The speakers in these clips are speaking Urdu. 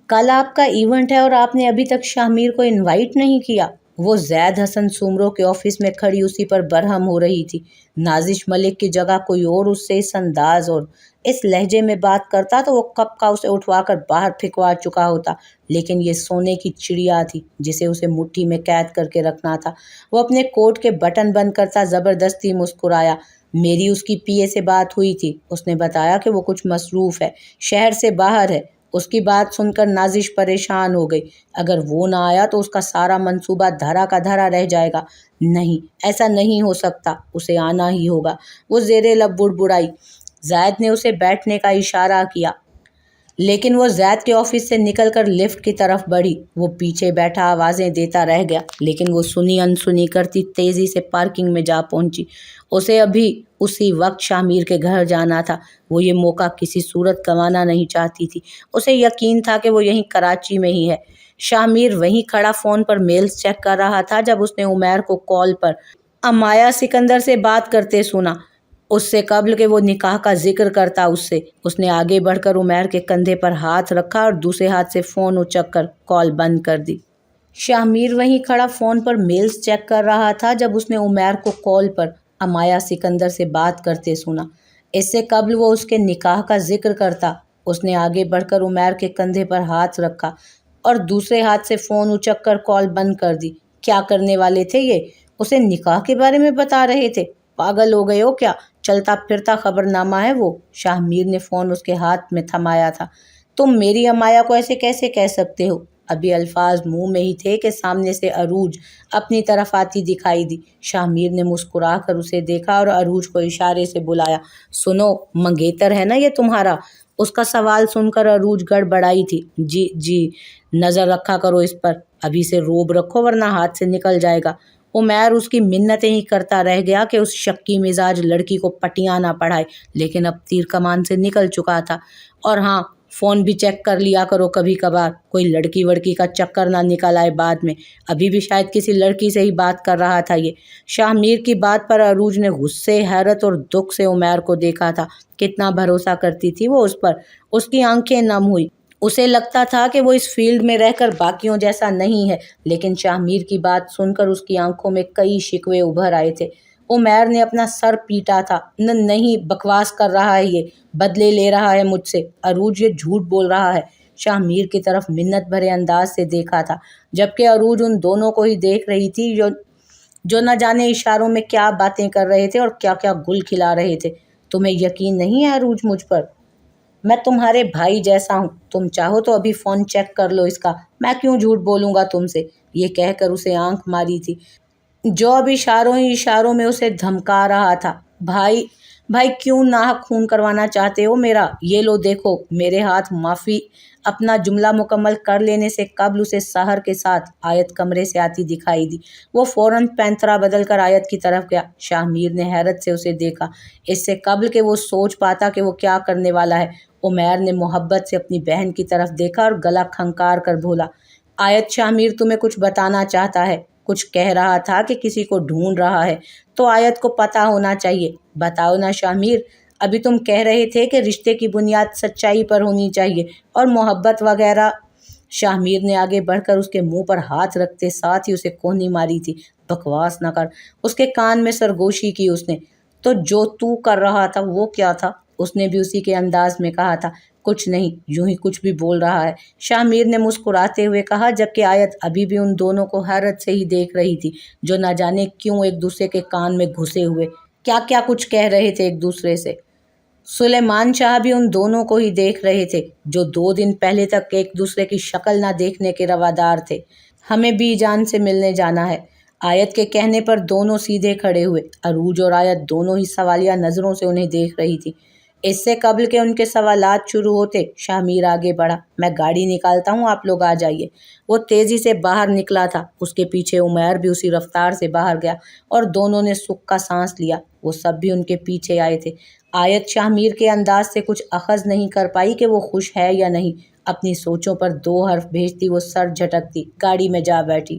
کل آپ کا ایونٹ ہے اور آپ نے ابھی تک شاہ میر کو انوائٹ نہیں کیا۔ وہ زید حسن سومرو کے آفس میں کھڑی اسی پر برہم ہو رہی تھی۔ نازش ملک کی جگہ کوئی اور اس سے اس انداز اور اس لہجے میں بات کرتا تو وہ کب کا اسے اٹھوا کر باہر پھینکوا چکا ہوتا، لیکن یہ سونے کی چڑیا تھی جسے اسے مٹھی میں قید کر کے رکھنا تھا۔ وہ اپنے کوٹ کے بٹن بند کرتا زبردستی مسکرایا۔ میری اس کی پی اے سے بات ہوئی تھی، اس نے بتایا کہ وہ کچھ مصروف ہے، شہر سے باہر ہے۔ اس کی بات سن کر نازش پریشان ہو گئی۔ اگر وہ نہ آیا تو اس کا سارا منصوبہ دھرا کا دھرا رہ جائے گا۔ نہیں، ایسا نہیں ہو سکتا، اسے آنا ہی ہوگا، وہ زیر لب بڑبڑائی۔ زید نے اسے بیٹھنے کا اشارہ کیا، لیکن وہ زید کے آفس سے نکل کر لفٹ کی طرف بڑھی۔ وہ پیچھے بیٹھا آوازیں دیتا رہ گیا، لیکن وہ سنی انسنی کرتی تیزی سے پارکنگ میں جا پہنچی۔ اسے ابھی اسی وقت شاہ میر کے گھر جانا تھا۔ وہ یہ موقع کسی صورت گنوانا نہیں چاہتی تھی۔ اسے یقین تھا کہ وہ یہیں کراچی میں ہی ہے۔ شاہ میر وہیں کھڑا فون پر میلز چیک کر رہا تھا جب اس نے عمیر کو کال پر امایہ سکندر سے بات کرتے سنا۔ اس سے قبل کہ وہ نکاح کا ذکر کرتا اس نے آگے بڑھ کر عمیر کے کندھے پر ہاتھ رکھا اور دوسرے ہاتھ سے فون اچک کر کال بند کر دی۔ شاہ میر وہیں کھڑا فون پر میلز چیک کر رہا تھا جب اس نے عمیر کو کال پر امایہ سکندر سے بات کرتے سنا۔ اس سے قبل وہ اس کے نکاح کا ذکر کرتا، اس نے آگے بڑھ کر عمیر کے کندھے پر ہاتھ رکھا اور دوسرے ہاتھ سے فون اچک کر کال بند کر دی۔ کیا کرنے والے تھے یہ؟ اسے نکاح کے بارے میں بتا رہے تھے؟ پاگل ہو گئے ہو کیا؟ چلتا پھرتا خبر نامہ ہے وہ۔ شاہ میر نے فون اس کے ہاتھ میں تھمایا تھا۔ تم میری امایہ کو ایسے کیسے کہہ سکتے ہو؟ ابھی الفاظ منہ میں ہی تھے کہ سامنے سے عروج اپنی طرف آتی دکھائی دی۔ شاہ میر نے مسکرا کر اسے دیکھا اور عروج کو اشارے سے بلایا۔ سنو، منگیتر ہے نا یہ تمہارا؟ اس کا سوال سن کر عروج گڑبڑائی تھی۔ جی جی، نظر رکھا کرو اس پر، ابھی سے روب رکھو ورنہ ہاتھ سے نکل جائے گا۔ عمیر اس کی منتیں ہی کرتا رہ گیا کہ اس شکی مزاج لڑکی کو پٹیاں نہ پڑھائے، لیکن اب تیر کمان سے نکل چکا تھا۔ اور ہاں، فون بھی چیک کر لیا کرو کبھی کبھار، کوئی لڑکی وڑکی کا چکر نہ نکل آئے بعد میں۔ ابھی بھی شاید کسی لڑکی سے ہی بات کر رہا تھا یہ۔ شاہ میر کی بات پر عروج نے غصے، حیرت اور دکھ سے عمیر کو دیکھا تھا۔ کتنا بھروسہ کرتی تھی وہ اس پر۔ اس کی آنکھیں نم ہوئی۔ اسے لگتا تھا کہ وہ اس فیلڈ میں رہ کر باقیوں جیسا نہیں ہے، لیکن شاہ میر کی بات سن کر اس کی آنکھوں میں کئی شکوے ابھر آئے تھے۔ عمیر نے اپنا سر پیٹا تھا۔ نہیں، بکواس کر رہا ہے یہ، بدلے لے رہا ہے مجھ سے۔ عروج یہ جھوٹ بول رہا ہے۔ شاہ میر کی طرف منت بھرے انداز سے دیکھا تھا، جبکہ عروج ان دونوں کو ہی دیکھ رہی تھی جو نہ جانے اشاروں میں کیا باتیں کر رہے تھے اور کیا کیا گل کھلا رہے تھے۔ تمہیں یقین نہیں ہے عروج مجھ پر؟ میں تمہارے بھائی جیسا ہوں، تم چاہو تو ابھی فون چیک کر لو اس کا، میں کیوں جھوٹ بولوں گا تم سے؟ یہ کہہ کر اسے آنکھ ماری تھی، جو اب اشاروں ہی اشاروں میں اسے دھمکا رہا تھا۔ بھائی کیوں ناحق خون کروانا چاہتے ہو میرا؟ یہ لو دیکھو میرے ہاتھ۔ معافی اپنا جملہ مکمل کر لینے سے قبل اسے سحر کے ساتھ آیت کمرے سے آتی دکھائی دی۔ وہ فوراً پینترا بدل کر آیت کی طرف گیا۔ شاہ میر نے حیرت سے اسے دیکھا۔ اس سے قبل کہ وہ سوچ پاتا کہ وہ کیا کرنے والا ہے، عمیر نے محبت سے اپنی بہن کی طرف دیکھا اور گلا کھنکار کر بولا، آیت، شاہ میر تمہیں کچھ بتانا چاہتا ہے، کچھ کہہ رہا تھا کہ کسی کو ڈھونڈ رہا ہے، تو آیت کو پتہ ہونا چاہیے۔ بتاؤ نا شاہ میر، ابھی تم کہہ رہے تھے کہ رشتے کی بنیاد سچائی پر ہونی چاہیے اور محبت وغیرہ۔ شاہ میر نے آگے بڑھ کر اس کے منہ پر ہاتھ رکھتے ساتھ ہی اسے کوہنی ماری تھی۔ بکواس نہ کر، اس کے کان میں سرگوشی کی اس نے۔ تو جو تو کر رہا تھا وہ کیا تھا؟ اس نے بھی اسی کے انداز میں کہا تھا۔ کچھ نہیں، یوں ہی کچھ بھی بول رہا ہے، شاہ میر نے مسکراتے ہوئے کہا، جبکہ آیت ابھی بھی ان دونوں کو حیرت سے ہی دیکھ رہی تھی، جو نہ جانے کیوں ایک دوسرے کے کان میں گھسے ہوئے کیا کچھ کہہ رہے تھے ایک دوسرے سے۔ سلیمان شاہ بھی ان دونوں کو ہی دیکھ رہے تھے، جو 2 دن پہلے تک ایک دوسرے کی شکل نہ دیکھنے کے روادار تھے۔ ہمیں بی جان سے ملنے جانا ہے۔ آیت کے کہنے پر دونوں سیدھے کھڑے ہوئے۔ عروج اور آیت دونوں ہی سوالیہ نظروں سے انہیں دیکھ رہی تھی۔ اس سے قبل کہ ان کے سوالات شروع ہوتے، شاہ میر آگے بڑھا، میں گاڑی نکالتا ہوں، آپ لوگ آ جائیے۔ وہ تیزی سے باہر نکلا تھا، اس کے پیچھے عمیر بھی اسی رفتار سے باہر گیا اور دونوں نے سکھ کا سانس لیا۔ وہ سب بھی ان کے پیچھے آئے تھے۔ آیت شاہ میر کے انداز سے کچھ اخذ نہیں کر پائی کہ وہ خوش ہے یا نہیں۔ اپنی سوچوں پر 2 حرف بھیجتی وہ سر جھٹکتی گاڑی میں جا بیٹھی۔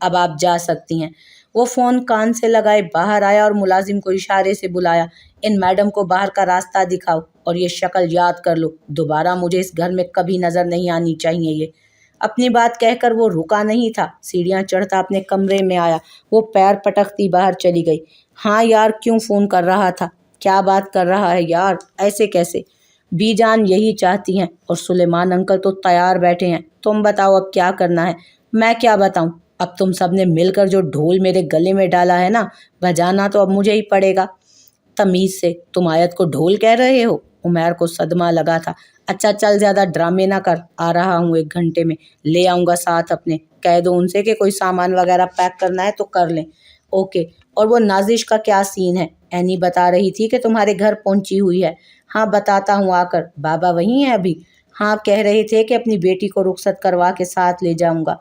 اب آپ جا سکتی ہیں۔ وہ فون کان سے لگائے باہر آیا اور ملازم کو اشارے سے بلایا، ان میڈم کو باہر کا راستہ دکھاؤ اور یہ شکل یاد کر لو، دوبارہ مجھے اس گھر میں کبھی نظر نہیں آنی چاہیے یہ۔ اپنی بات کہہ کر وہ رکا نہیں تھا، سیڑھیاں چڑھتا اپنے کمرے میں آیا، وہ پیر پٹکتی باہر چلی گئی۔ ہاں یار، کیوں فون کر رہا تھا؟ کیا بات کر رہا ہے یار، ایسے کیسے؟ بی جان یہی چاہتی ہیں اور سلیمان انکل تو تیار بیٹھے ہیں، تم بتاؤ اب کیا کرنا ہے؟ میں کیا بتاؤں؟ اب تم سب نے مل کر جو ڈھول میرے گلے میں ڈالا ہے نا، بجانا تو اب مجھے ہی پڑے گا۔ تمیز سے، تم آیت کو ڈھول کہہ رہے ہو؟ عمیر کو صدمہ لگا تھا۔ اچھا چل، زیادہ ڈرامے نہ کر، آ رہا ہوں 1 گھنٹے میں، لے آؤں گا ساتھ اپنے، کہہ دو ان سے کہ کوئی سامان وغیرہ پیک کرنا ہے تو کر لیں۔ اوکے۔ اور وہ نازش کا کیا سین ہے؟ اینی بتا رہی تھی کہ تمہارے گھر پہنچی ہوئی ہے۔ ہاں بتاتا ہوں آ کر، بابا وہیں ہے ابھی؟ ہاں، کہہ رہے تھے کہ اپنی بیٹی کو رخصت کروا کے ساتھ لے جاؤں گا۔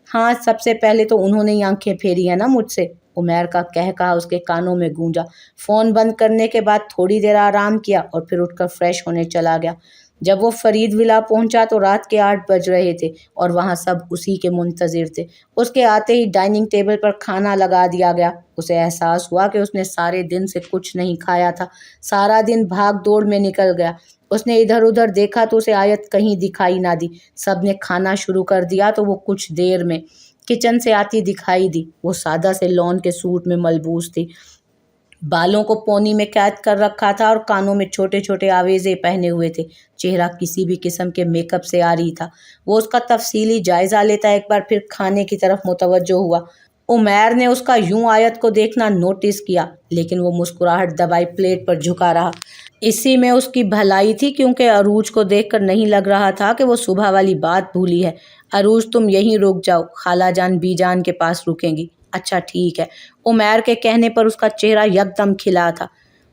ہاں، سب سے پہلے تو انہوں نے ہی آنکھیں پھیری ہیں نا مجھ سے، عمیر کا کہا اس کے کانوں میں گونجا۔ فون بند کرنے کے بعد تھوڑی دیر آرام کیا اور پھر اٹھ کر فریش ہونے چلا گیا۔ جب وہ فرید ولا پہنچا تو رات کے 8 بج رہے تھے اور وہاں سب اسی کے منتظر تھے۔ اس کے آتے ہی ڈائننگ ٹیبل پر کھانا لگا دیا گیا۔ اسے احساس ہوا کہ اس نے سارے دن سے کچھ نہیں کھایا تھا، سارا دن بھاگ دوڑ میں نکل گیا۔ اس نے ادھر ادھر دیکھا تو اسے آیت کہیں دکھائی نہ دی۔ سب نے کھانا شروع کر دیا تو وہ کچھ دیر میں کچن سے آتی دکھائی دی۔ وہ سادہ سے لون کے سوٹ میں ملبوس تھی، بالوں کو پونی میں قید کر رکھا تھا اور کانوں میں چھوٹے چھوٹے آویزے پہنے ہوئے تھے۔ چہرہ کسی بھی قسم کے میک اپ سے عاری تھا۔ وہ اس کا تفصیلی جائزہ لیتا ایک بار پھر کھانے کی طرف متوجہ ہوا۔ عمیر نے اس کا یوں آیت کو دیکھنا نوٹس کیا، لیکن وہ مسکراہٹ دبائی پلیٹ پر جھکا رہا۔ اسی میں اس کی بھلائی تھی، کیونکہ عروج کو دیکھ کر نہیں لگ رہا تھا کہ وہ صبح والی بات بھولی ہے۔ عروج تم یہیں رک جاؤ، خالہ جان بی جان کے پاس رکیں گی۔ اچھا ٹھیک ہے۔ عمیر کے کہنے پر اس کا چہرہ یکدم کھلا تھا۔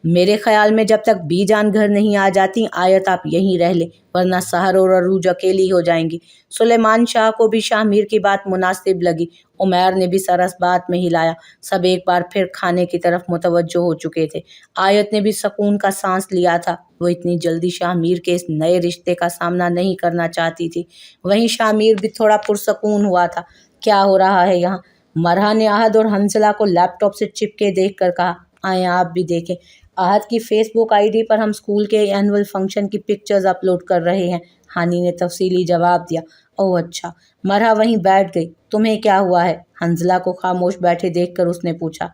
میرے خیال میں جب تک بی جان گھر نہیں آ جاتی، آیت آپ یہیں رہ لیں، ورنہ سحر اور عروج اکیلی ہو جائیں گی۔ سلیمان شاہ کو بھی شاہ میر کی بات مناسب لگی۔ عمیر نے بھی سر اس بات میں ہلایا۔ سب ایک بار پھر کھانے کی طرف متوجہ ہو چکے تھے۔ آیت نے بھی سکون کا سانس لیا تھا۔ وہ اتنی جلدی شاہ میر کے اس نئے رشتے کا سامنا نہیں کرنا چاہتی تھی۔ وہیں شاہ میر بھی تھوڑا پرسکون ہوا تھا۔ کیا ہو رہا ہے یہاں؟ مرحا نے احد اور حنزلہ کو لیپ ٹاپ سے چپکے دیکھ کر کہا۔ آئیں آپ بھی دیکھیں۔ احد کی فیس بک آئی ڈی پر ہم اسکول کے اینول فنکشن کی پکچرز اپلوڈ کر رہے ہیں، ہانی نے تفصیلی جواب دیا۔ اوہ اچھا۔ مرحا وہیں بیٹھ گئی۔ تمہیں کیا ہوا ہے؟ حنزلہ کو خاموش بیٹھے دیکھ کر اس نے پوچھا۔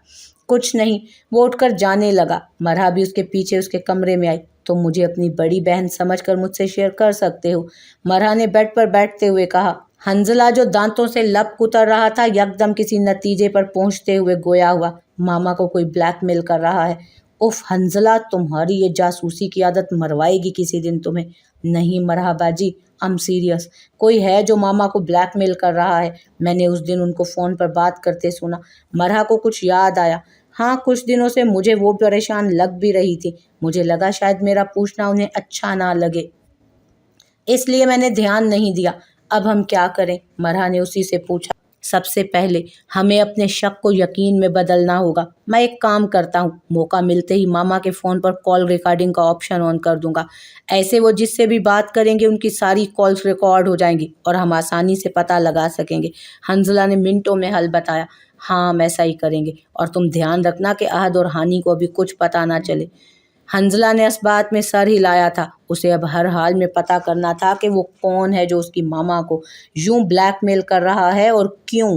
کچھ نہیں، وہ اٹھ کر جانے لگا۔ مرحا بھی اس کے پیچھے اس کے کمرے میں آئی۔ تم مجھے اپنی بڑی بہن سمجھ کر مجھ سے شیئر کر سکتے ہو، مرحا نے بیڈ پر بیٹھتے ہوئے کہا۔ حنزلہ جو دانتوں سے لب کتر رہا تھا، یکدم کسی نتیجے پر پہنچتے ہوئے گویا ہوا۔ ماما کو کوئی بلیک میل کر رہا ہے۔ اف حنزلہ، تمہاری یہ جاسوسی کی عادت مروائے گی کسی دن تمہیں۔ نہیں مرحا باجی، I'm سیریس، کوئی ہے جو ماما کو بلیک میل کر رہا ہے۔ میں نے اس دن ان کو فون پر بات کرتے سنا۔ مرحا کو کچھ یاد آیا۔ ہاں، کچھ دنوں سے مجھے وہ پریشان لگ بھی رہی تھی۔ مجھے لگا شاید میرا پوچھنا انہیں اچھا نہ لگے، اس لیے میں نے دھیان نہیں دیا۔ اب ہم کیا کریں؟ مرحا نے اسی سے پوچھا۔ سب سے پہلے ہمیں اپنے شک کو یقین میں بدلنا ہوگا۔ میں ایک کام کرتا ہوں، موقع ملتے ہی ماما کے فون پر کال ریکارڈنگ کا آپشن آن کر دوں گا۔ ایسے وہ جس سے بھی بات کریں گے ان کی ساری کالز ریکارڈ ہو جائیں گی اور ہم آسانی سے پتہ لگا سکیں گے۔ حنزلہ نے منٹوں میں حل بتایا۔ ہاں، ہم ایسا ہی کریں گے، اور تم دھیان رکھنا کہ احد اور ہانی کو ابھی کچھ پتہ نہ چلے۔ حنزلہ نے اس بات میں سر ہلایا تھا۔ اسے اب ہر حال میں پتہ کرنا تھا کہ وہ کون ہے جو اس کی ماما کو یوں بلیک میل کر رہا ہے اور کیوں۔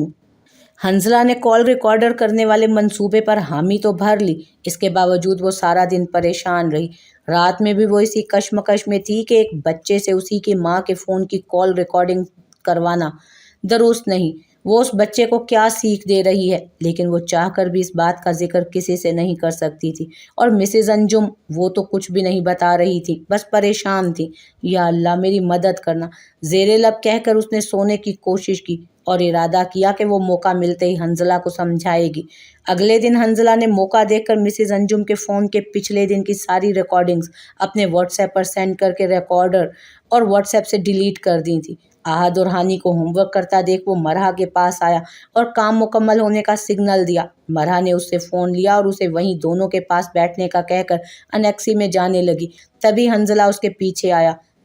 حنزلہ نے کال ریکارڈر کرنے والے منصوبے پر حامی تو بھر لی، اس کے باوجود وہ سارا دن پریشان رہی۔ رات میں بھی وہ اسی کشمکش میں تھی کہ ایک بچے سے اسی کی ماں کے فون کی کال ریکارڈنگ کروانا درست نہیں۔ وہ اس بچے کو کیا سیکھ دے رہی ہے، لیکن وہ چاہ کر بھی اس بات کا ذکر کسی سے نہیں کر سکتی تھی۔ اور مسز انجم، وہ تو کچھ بھی نہیں بتا رہی تھی، بس پریشان تھی۔ یا اللہ میری مدد کرنا، زیر لب کہہ کر اس نے سونے کی کوشش کی اور ارادہ کیا کہ وہ موقع ملتے ہی حنزلہ کو سمجھائے گی۔ اگلے دن حنزلہ نے موقع دیکھ کر مسز انجم کے فون کے پچھلے دن کی ساری ریکارڈنگز اپنے واٹس ایپ پر سینڈ کر کے ریکارڈر اور واٹس ایپ سے ڈیلیٹ کر دی تھی۔ احد اور ہانی کو ہوم ورک کرتا دیکھ وہ مرحا کے پاس آیا اور کام مکمل ہونے کا سگنل دیا۔ مرحا نے اس سے فون لیا اور اسے وہیں دونوں کے پاس بیٹھنے کا کہہ کر انیکسی میں جانے لگی۔ تبھی حنزلہ اس کے پیچھے آیا۔